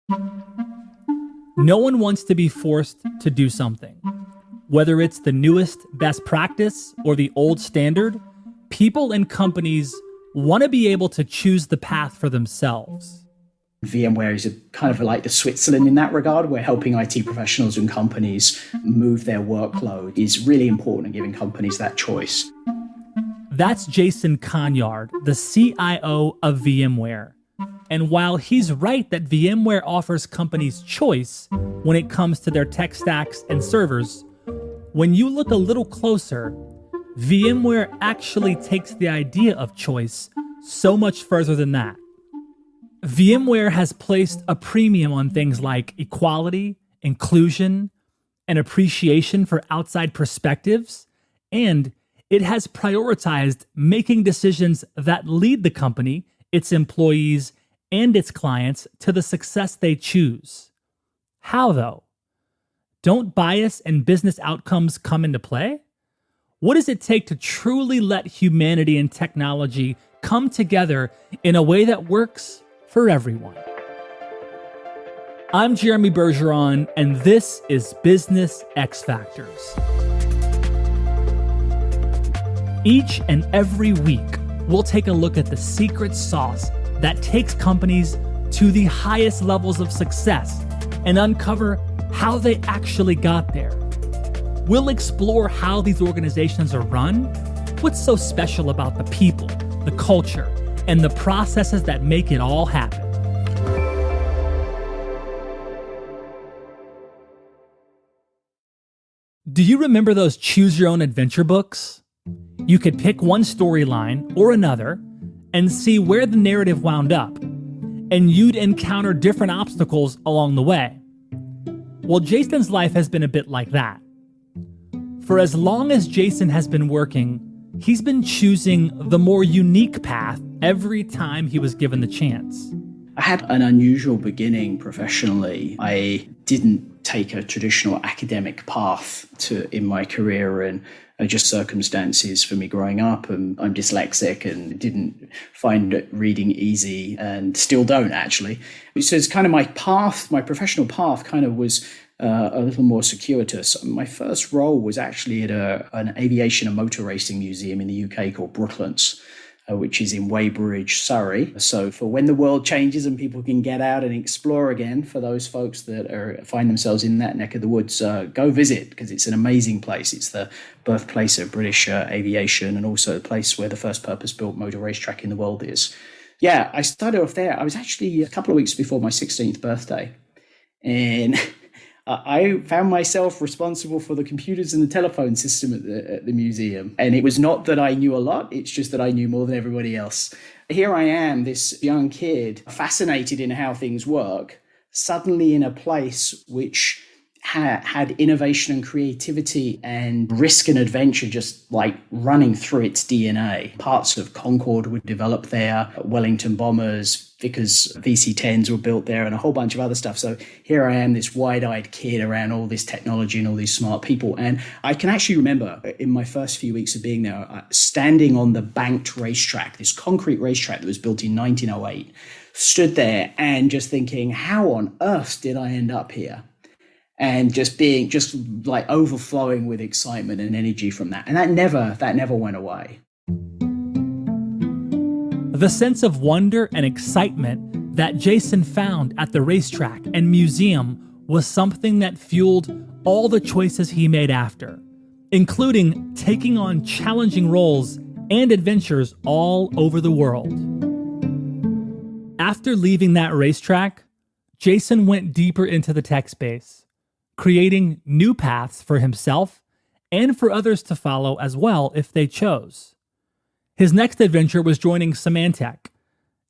No one wants to be forced to do something. Whether it's the newest best practice or the old standard, people and companies want to be able to choose the path for themselves. VMware is kind of like the Switzerland in that regard, where helping IT professionals and companies move their workload is really important and giving companies that choice. That's Jason Conyard, the CIO of VMware. And while he's right that VMware offers companies choice when it comes to their tech stacks and servers, when you look a little closer, VMware actually takes the idea of choice so much further than that. VMware has placed a premium on things like equality, inclusion, and appreciation for outside perspectives, and it has prioritized making decisions that lead the company, its employees, and its clients to the success they choose. How, though? Don't bias and business outcomes come into play? What does it take to truly let humanity and technology come together in a way that works for everyone? I'm Jeremy Bergeron, and this is Business X Factors. Each and every week, we'll take a look at the secret sauce that takes companies to the highest levels of success and uncover how they actually got there. We'll explore how these organizations are run, what's so special about the people, the culture, and the processes that make it all happen. Do you remember those choose your own adventure books? You could pick one storyline or another and see where the narrative wound up, and you'd encounter different obstacles along the way. Well, Jason's life has been a bit like that. For as long as Jason has been working, he's been choosing the more unique path every time he was given the chance. I had an unusual beginning professionally. I didn't take a traditional academic path in my career, and just circumstances for me growing up. And I'm dyslexic and didn't find reading easy, and still don't actually. So it's kind of my path, my professional path kind of was a little more circuitous. My first role was actually at an aviation and motor racing museum in the UK called Brooklands, which is in Weybridge, Surrey. So for when the world changes and people can get out and explore again, for those folks that find themselves in that neck of the woods, go visit, because it's an amazing place. It's the birthplace of British aviation, and also the place where the first purpose-built motor racetrack in the world is. Yeah, I started off there. I was actually a couple of weeks before my 16th birthday, and I found myself responsible for the computers and the telephone system at the museum. And it was not that I knew a lot, it's just that I knew more than everybody else. Here I am, this young kid, fascinated in how things work, suddenly in a place which had innovation and creativity and risk and adventure just like running through its DNA. Parts of Concorde were developed there, Wellington bombers, Vickers VC-10s were built there, and a whole bunch of other stuff. So here I am, this wide-eyed kid around all this technology and all these smart people. And I can actually remember in my first few weeks of being there, standing on the banked racetrack, this concrete racetrack that was built in 1908, stood there and just thinking, how on earth did I end up here? And just like overflowing with excitement and energy from that. And that never went away. The sense of wonder and excitement that Jason found at the racetrack and museum was something that fueled all the choices he made after, including taking on challenging roles and adventures all over the world. After leaving that racetrack, Jason went deeper into the tech space, creating new paths for himself and for others to follow as well if they chose. His next adventure was joining Symantec,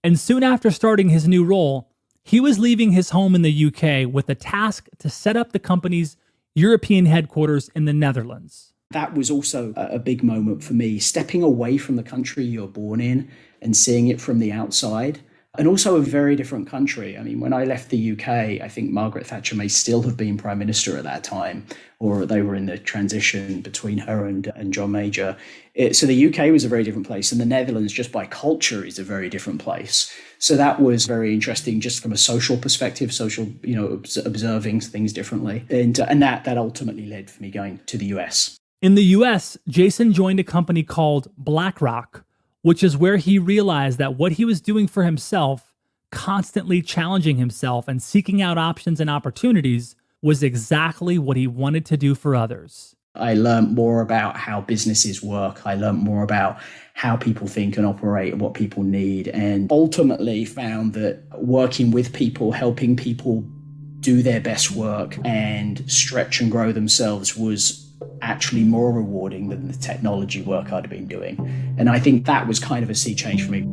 and soon after starting his new role, he was leaving his home in the UK with a task to set up the company's European headquarters in the Netherlands. That was also a big moment for me, stepping away from the country you're born in and seeing it from the outside. and also a very different country. I mean, when I left the UK, I think Margaret Thatcher may still have been Prime Minister at that time, or they were in the transition between her and John Major. So the UK was a very different place, and the Netherlands, just by culture, is a very different place. So that was very interesting, just from a social perspective, observing things differently, and that ultimately led for me going to the US. In the US, Jason joined a company called BlackRock, which is where he realized that what he was doing for himself, constantly challenging himself and seeking out options and opportunities, was exactly what he wanted to do for others. I learned more about how businesses work. I learned more about how people think and operate and what people need, and ultimately found that working with people, helping people do their best work and stretch and grow themselves was actually more rewarding than the technology work I'd been doing. And I think that was kind of a sea change for me.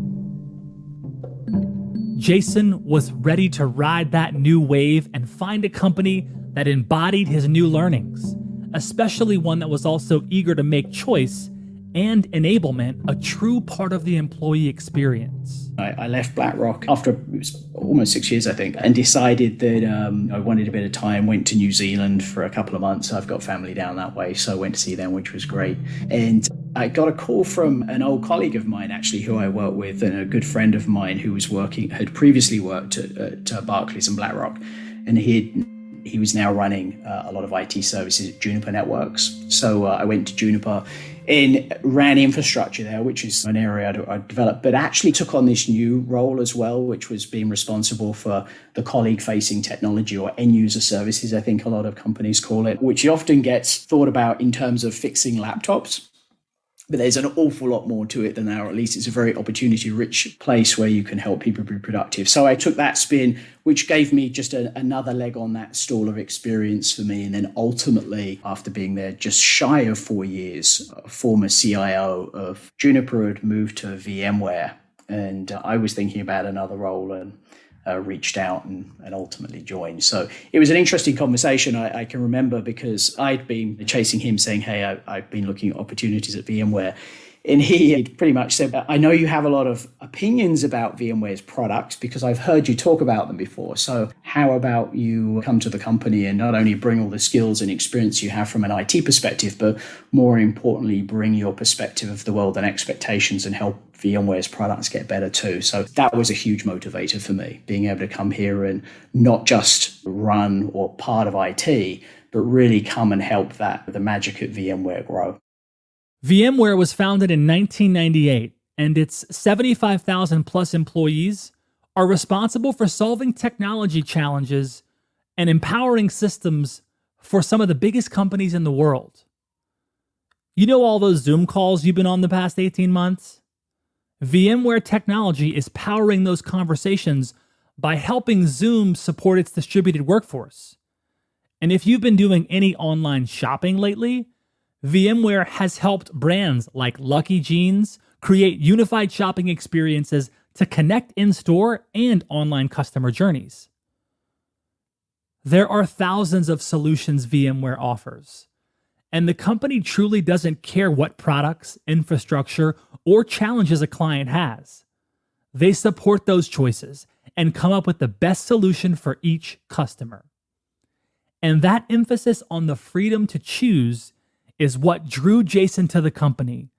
Jason was ready to ride that new wave and find a company that embodied his new learnings, especially one that was also eager to make choice and enablement a true part of the employee experience. I left BlackRock after it was almost 6 years, I think, and decided that I wanted a bit of time, went to New Zealand for a couple of months. I've got family down that way, so I went to see them, which was great. And I got a call from an old colleague of mine, actually, who I work with, and a good friend of mine who had previously worked at Barclays and BlackRock. And he was now running a lot of IT services at Juniper Networks. So I went to Juniper and ran infrastructure there, which is an area I developed, but actually took on this new role as well, which was being responsible for the colleague-facing technology, or end-user services, I think a lot of companies call it, which often gets thought about in terms of fixing laptops. But there's an awful lot more to it than that, or at least it's a very opportunity-rich place where you can help people be productive. So I took that spin, which gave me just another leg on that stool of experience for me. And then ultimately, after being there just shy of 4 years, a former CIO of Juniper had moved to VMware. And I was thinking about another role and reached out and ultimately joined. So it was an interesting conversation. I can remember, because I'd been chasing him saying, hey, I've been looking at opportunities at VMware. And he pretty much said, I know you have a lot of opinions about VMware's products because I've heard you talk about them before. So how about you come to the company and not only bring all the skills and experience you have from an IT perspective, but more importantly, bring your perspective of the world and expectations and help VMware's products get better too. So that was a huge motivator for me, being able to come here and not just run or part of IT, but really come and help the magic at VMware grow. VMware was founded in 1998, and its 75,000 plus employees are responsible for solving technology challenges and empowering systems for some of the biggest companies in the world. You know all those Zoom calls you've been on the past 18 months? VMware technology is powering those conversations by helping Zoom support its distributed workforce. And if you've been doing any online shopping lately, VMware has helped brands like Lucky Jeans create unified shopping experiences to connect in-store and online customer journeys. There are thousands of solutions VMware offers, and the company truly doesn't care what products, infrastructure, or challenges a client has. They support those choices and come up with the best solution for each customer. And that emphasis on the freedom to choose is what drew Jason to the company,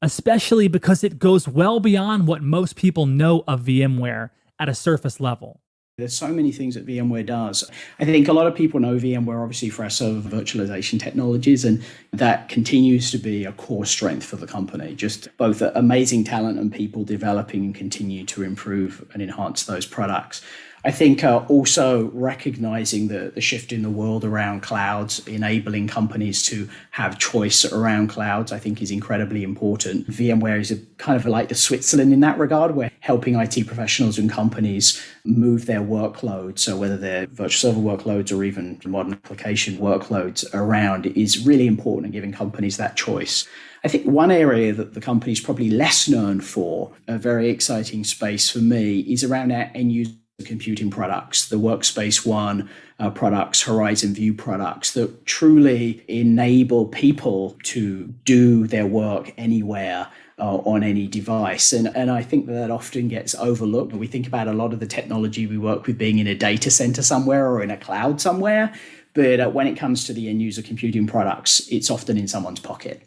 especially because it goes well beyond what most people know of VMware at a surface level. There's so many things that VMware does. I think a lot of people know VMware obviously for our server virtualization technologies, and that continues to be a core strength for the company. Just both amazing talent and people developing and continue to improve and enhance those products. I think also recognizing the shift in the world around clouds, enabling companies to have choice around clouds, I think is incredibly important. VMware is kind of like the Switzerland in that regard, where helping IT professionals and companies move their workloads, so whether they're virtual server workloads or even modern application workloads around, is really important in giving companies that choice. I think one area that the company's probably less known for, a very exciting space for me, is around our end user computing products, the Workspace ONE products, Horizon View products that truly enable people to do their work anywhere on any device. And I think that often gets overlooked. We think about a lot of the technology we work with being in a data center somewhere or in a cloud somewhere. But when it comes to the end user computing products, it's often in someone's pocket.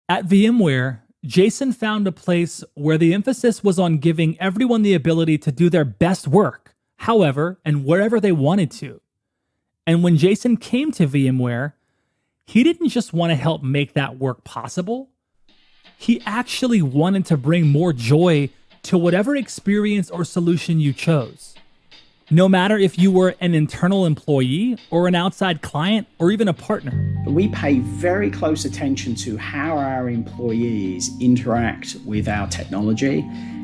At VMware, Jason found a place where the emphasis was on giving everyone the ability to do their best work, however and wherever they wanted to. And when Jason came to VMware, he didn't just want to help make that work possible. He actually wanted to bring more joy to whatever experience or solution you chose. No matter if you were an internal employee or an outside client or even a partner. We pay very close attention to how our employees interact with our technology,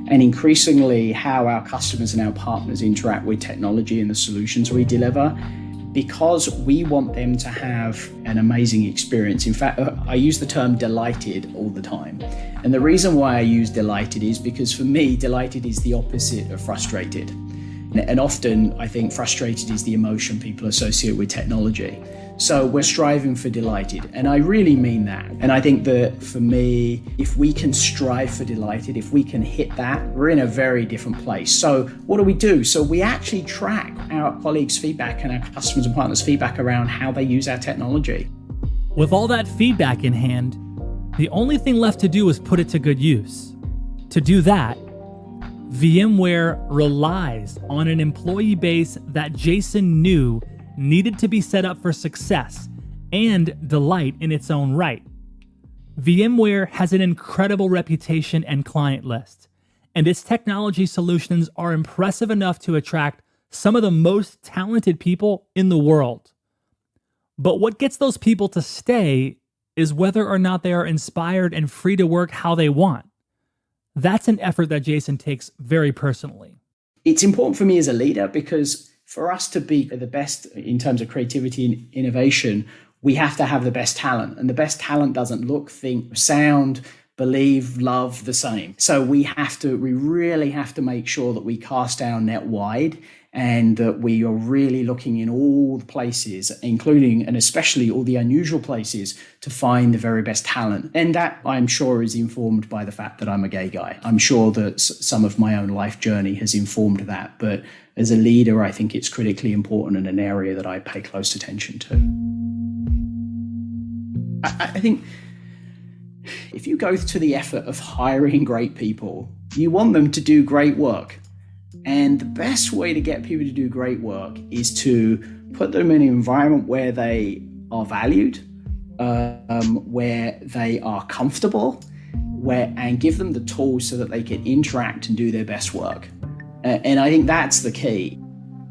and increasingly how our customers and our partners interact with technology and the solutions we deliver, because we want them to have an amazing experience. In fact, I use the term delighted all the time. And the reason why I use delighted is because for me, delighted is the opposite of frustrated. And often I think frustrated is the emotion people associate with technology. So we're striving for delighted, and I really mean that. And I think that for me, if we can strive for delighted, if we can hit that, we're in a very different place. So what do? So we actually track our colleagues' feedback and our customers and partners' feedback around how they use our technology. With all that feedback in hand, the only thing left to do is put it to good use. To do that, VMware relies on an employee base that Jason knew needed to be set up for success and delight in its own right. VMware has an incredible reputation and client list, and its technology solutions are impressive enough to attract some of the most talented people in the world. But what gets those people to stay is whether or not they are inspired and free to work how they want. That's an effort that Jason takes very personally. It's important for me as a leader because for us to be the best in terms of creativity and innovation, we have to have the best talent. And the best talent doesn't look, think, sound, believe, love the same. So we really have to make sure that we cast our net wide and that we are really looking in all the places, including and especially all the unusual places, to find the very best talent. And that, I'm sure, is informed by the fact that I'm a gay guy. I'm sure that some of my own life journey has informed that. But as a leader, I think it's critically important and an area that I pay close attention to. I think if you go to the effort of hiring great people, you want them to do great work. And the best way to get people to do great work is to put them in an environment where they are valued, where they are comfortable, and give them the tools so that they can interact and do their best work. And I think that's the key.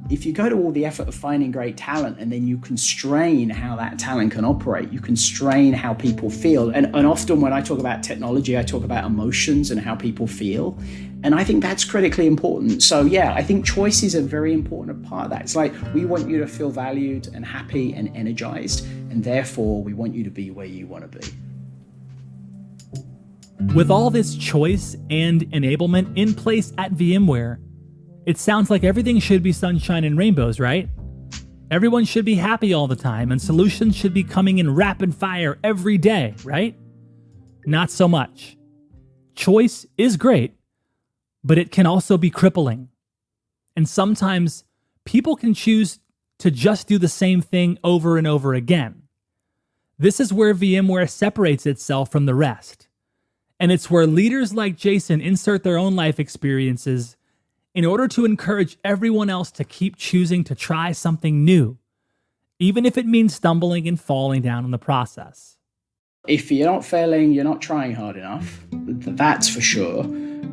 If you go to all the effort of finding great talent and then you constrain how that talent can operate, you constrain how people feel. And often when I talk about technology, I talk about emotions and how people feel. And I think that's critically important. So yeah, I think choice is a very important part of that. It's like, we want you to feel valued and happy and energized, and therefore we want you to be where you want to be. With all this choice and enablement in place at VMware, it sounds like everything should be sunshine and rainbows, right? Everyone should be happy all the time, and solutions should be coming in rapid fire every day, right? Not so much. Choice is great, but it can also be crippling. And sometimes people can choose to just do the same thing over and over again. This is where VMware separates itself from the rest. And it's where leaders like Jason insert their own life experiences in order to encourage everyone else to keep choosing to try something new, even if it means stumbling and falling down in the process. If you're not failing, you're not trying hard enough. That's for sure.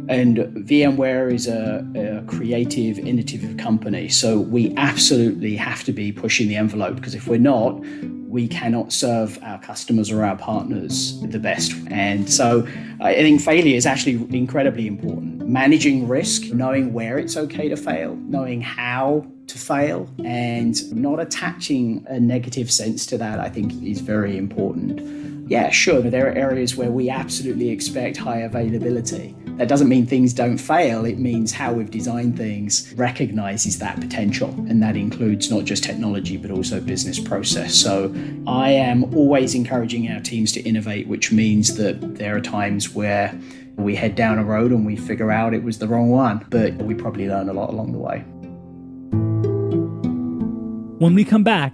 And VMware is a creative, innovative company. So we absolutely have to be pushing the envelope, because if we're not, we cannot serve our customers or our partners the best. And so I think failure is actually incredibly important. Managing risk, knowing where it's okay to fail, knowing how to fail, and not attaching a negative sense to that, I think is very important. Yeah, sure, there are areas where we absolutely expect high availability. That doesn't mean things don't fail. It means how we've designed things recognizes that potential. And that includes not just technology, but also business process. So I am always encouraging our teams to innovate, which means that there are times where we head down a road and we figure out it was the wrong one, but we probably learn a lot along the way. When we come back,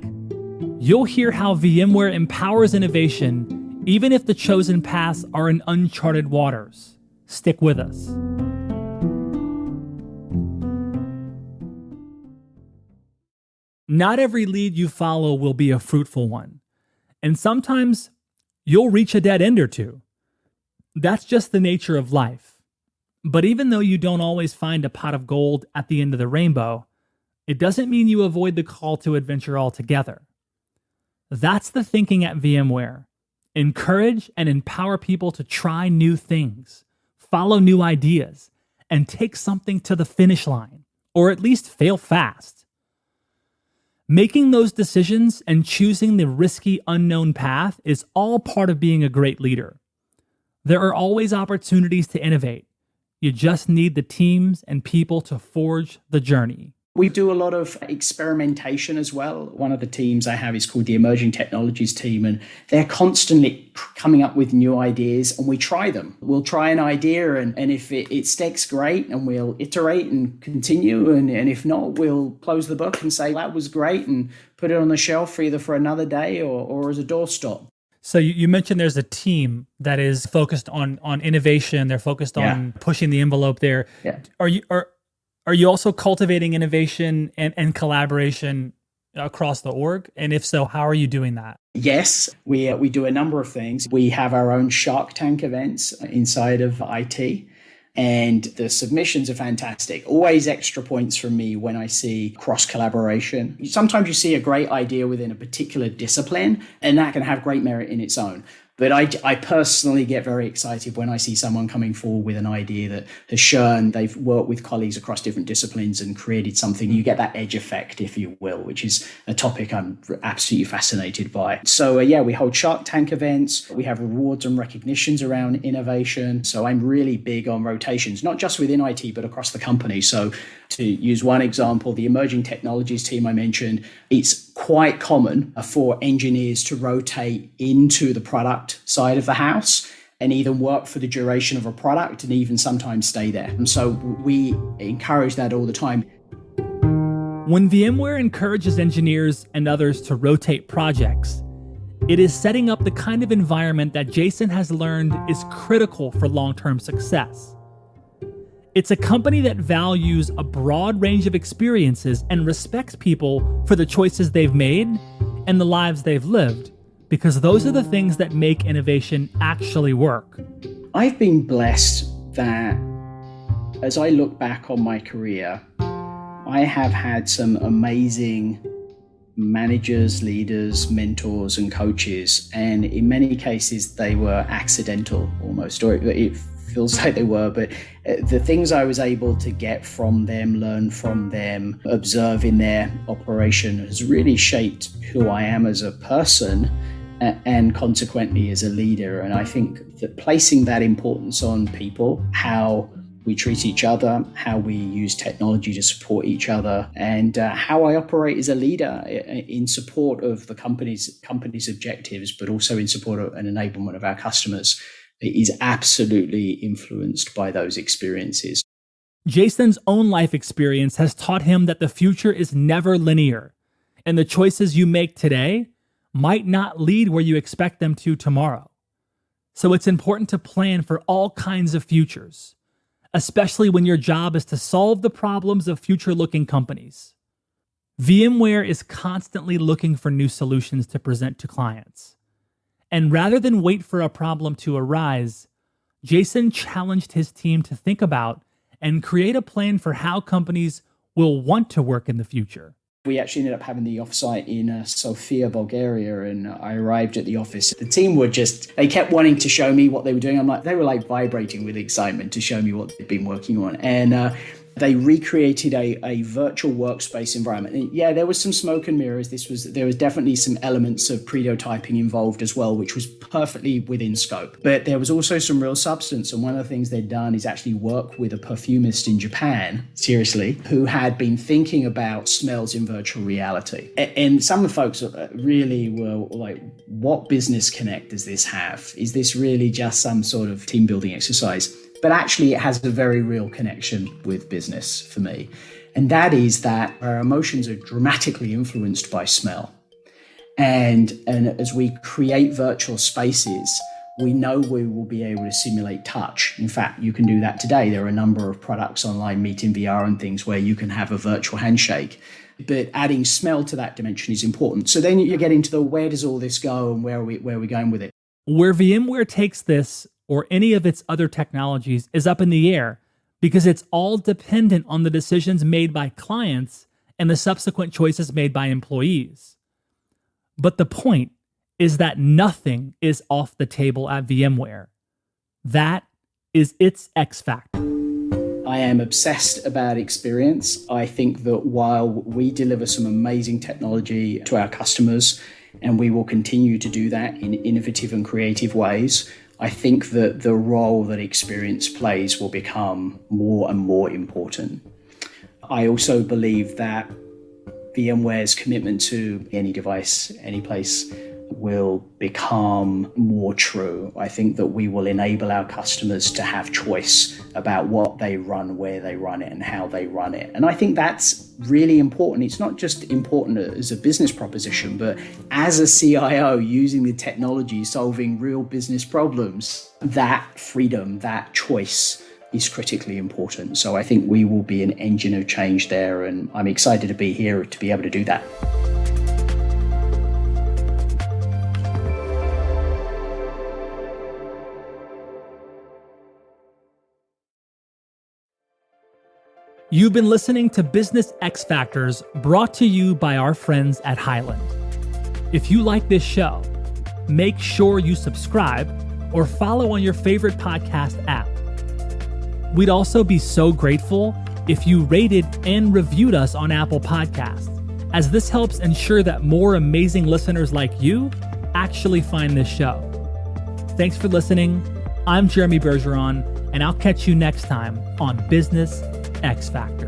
you'll hear how VMware empowers innovation even if the chosen paths are in uncharted waters. Stick with us. Not every lead you follow will be a fruitful one, and sometimes you'll reach a dead end or two. That's just the nature of life. But even though you don't always find a pot of gold at the end of the rainbow, it doesn't mean you avoid the call to adventure altogether. That's the thinking at VMware. Encourage and empower people to try new things, follow new ideas, and take something to the finish line, or at least fail fast. Making those decisions and choosing the risky unknown path is all part of being a great leader. There are always opportunities to innovate. You just need the teams and people to forge the journey. We do a lot of experimentation as well. One of the teams I have is called the Emerging Technologies team, and they're constantly coming up with new ideas, and we try them. We'll try an idea, and if it sticks, great, and we'll iterate and continue, and if not, we'll close the book and say, that was great, and put it on the shelf either for another day or as a doorstop. So you mentioned there's a team that is focused on innovation. They're focused on pushing the envelope there. Yeah. Are you also cultivating innovation and collaboration across the org? And if so, how are you doing that? Yes, we do a number of things. We have our own Shark Tank events inside of IT, and the submissions are fantastic. Always extra points from me when I see cross-collaboration. Sometimes you see a great idea within a particular discipline, and that can have great merit in its own. But I personally get very excited when I see someone coming forward with an idea that has shown they've worked with colleagues across different disciplines and created something. You get that edge effect, if you will, which is a topic I'm absolutely fascinated by. So we hold Shark Tank events. We have rewards and recognitions around innovation. So I'm really big on rotations, not just within IT, but across the company. So to use one example, the Emerging Technologies team I mentioned, it's quite common for engineers to rotate into the product side of the house and either work for the duration of a product and even sometimes stay there. And so we encourage that all the time. When VMware encourages engineers and others to rotate projects, it is setting up the kind of environment that Jason has learned is critical for long-term success. It's a company that values a broad range of experiences and respects people for the choices they've made and the lives they've lived, because those are the things that make innovation actually work. I've been blessed that as I look back on my career, I have had some amazing managers, leaders, mentors, and coaches. And in many cases, they were accidental almost, or it feels like they were, but the things I was able to get from them, learn from them, observe in their operation has really shaped who I am as a person and consequently as a leader. And I think that placing that importance on people, how we treat each other, how we use technology to support each other, and how I operate as a leader in support of the company's objectives, but also in support of an enablement of our customers, is absolutely influenced by those experiences. Jason's own life experience has taught him that the future is never linear, and the choices you make today might not lead where you expect them to tomorrow. So it's important to plan for all kinds of futures, especially when your job is to solve the problems of future-looking companies. VMware is constantly looking for new solutions to present to clients. And rather than wait for a problem to arise, Jason challenged his team to think about and create a plan for how companies will want to work in the future. We actually ended up having the offsite in Sofia, Bulgaria, and I arrived at the office. The team they kept wanting to show me what they were doing. They were like vibrating with excitement to show me what they'd been working on. And They recreated a virtual workspace environment. And yeah, there was some smoke and mirrors. There was definitely some elements of prototyping involved as well, which was perfectly within scope. But there was also some real substance. And one of the things they'd done is actually work with a perfumist in Japan, seriously, who had been thinking about smells in virtual reality. And some of the folks really were like, what business connect does this have? Is this really just some sort of team building exercise? But actually, it has a very real connection with business for me. And that is that our emotions are dramatically influenced by smell. And as we create virtual spaces, we know we will be able to simulate touch. In fact, you can do that today. There are a number of products online, Meet in VR and things, where you can have a virtual handshake. But adding smell to that dimension is important. So then you get into the where does all this go and where are we going with it? Where VMware takes this or any of its other technologies is up in the air because it's all dependent on the decisions made by clients and the subsequent choices made by employees. But the point is that nothing is off the table at VMware. That is its X factor. I am obsessed about experience. I think that while we deliver some amazing technology to our customers, and we will continue to do that in innovative and creative ways, I think that the role that experience plays will become more and more important. I also believe that VMware's commitment to any device, any place, will become more true. I think that we will enable our customers to have choice about what they run, where they run it, and how they run it. And I think that's really important. It's not just important as a business proposition, but as a CIO using the technology, solving real business problems, that freedom, that choice is critically important. So I think we will be an engine of change there, and I'm excited to be here to be able to do that. You've been listening to Business X Factors, brought to you by our friends at Highland. If you like this show, make sure you subscribe or follow on your favorite podcast app. We'd also be so grateful if you rated and reviewed us on Apple Podcasts, as this helps ensure that more amazing listeners like you actually find this show. Thanks for listening. I'm Jeremy Bergeron, and I'll catch you next time on Business X Factor.